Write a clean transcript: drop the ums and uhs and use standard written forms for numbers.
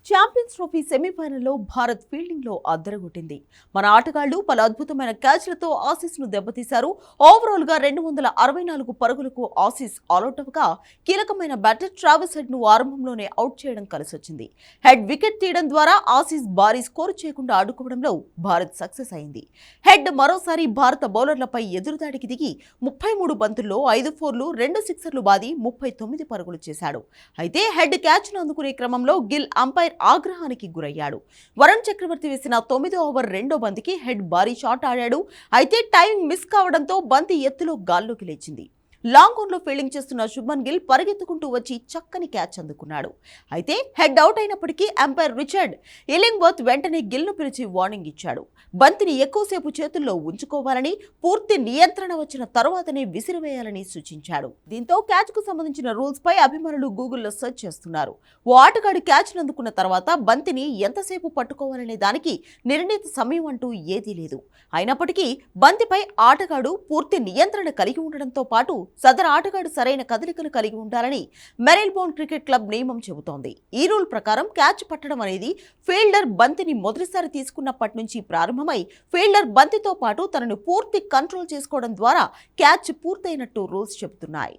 Champions trophy సెమీఫైనల్లో భారత్ ఫీల్డింగ్లో అద్దరగొట్టింది. మన ఆటగాళ్లు పలు అద్భుతమైన క్యాచ్లతో ఆసీస్ను దెబ్బతీశారు. ఓవరాల్గా 264 పరుగులకు ఆసీస్ ఆల్అౌట్ అవ్వగా కీలకమైన బ్యాటర్ ట్రావిస్ హెడ్ను ఆరంభంలోనే అవుట్ చేయడం కలిసొచ్చింది. హెడ్ వికెట్ తీయడం ద్వారా ఆసీస్ భారీ స్కోరు చేయకుండా ఆడుకోవడంలో భారత్ సక్సెస్ అయింది. హెడ్ మరోసారి భారత బౌలర్లపై ఎదురుదాడికి దిగి 33 బంతుల్లో 5 ఫోర్లు 2 సిక్సర్లు బాది 39 పరుగులు చేశాడు. అయితే హెడ్ క్యాచ్ను అందుకునే క్రమంలో గిల్ అంపైర్ ఆగ్రహానికి గురయ్యాడు. వరుణ్ చక్రవర్తి వేసిన 9వ ఓవర్ 2వ బంతికి హెడ్ భారీ షాట్ ఆడాడు. అయితే టైమింగ్ మిస్ కావడంతో బంతి ఎత్తులో గాల్లోకి లేచింది. లాంగ్ ఆన్లో ఫీల్డింగ్ చేస్తున్న శుభ్మన్ గిల్ పరిగెత్తుకుంటూ వచ్చి చక్కని క్యాచ్ అందుకున్నాడు. అయితే హెడ్ అవుట్ అయినప్పటికీ అంపైర్ రిచర్డ్ ఇలింగ్వర్త్ వెంటనే గిల్ను పిలిచి వార్నింగ్ ఇచ్చాడు. బంతిని ఎక్కువసేపు చేతుల్లో ఉంచుకోవాలని, పూర్తి నియంత్రణ వచ్చిన తరువాతనే విసిరివేయాలని సూచించాడు. దీంతో క్యాచ్కు సంబంధించిన రూల్స్ పై అభిమానులు గూగుల్లో సెర్చ్ చేస్తున్నారు. ఓ ఆటగాడు క్యాచ్ అందుకున్న తర్వాత బంతిని ఎంతసేపు పట్టుకోవాలనే దానికి నిర్ణీత సమయం అంటూ ఏదీ లేదు. అయినప్పటికీ బంతిపై ఆటగాడు పూర్తి నియంత్రణ కలిగి ఉండడంతో పాటు సదరు ఆటగాడు సరైన కదలికలు కలిగి ఉండాలని మెరిల్బోర్న్ క్రికెట్ క్లబ్ నియమం చెబుతోంది. ఈ రూల్ ప్రకారం క్యాచ్ పట్టడం అనేది ఫీల్డర్ బంతిని మొదటిసారి తీసుకున్నప్పటి నుంచి ప్రారంభమై ఫీల్డర్ బంతితో పాటు తనను పూర్తి కంట్రోల్ చేసుకోవడం ద్వారా క్యాచ్ పూర్తయినట్టు రూల్స్ చెబుతున్నాయి.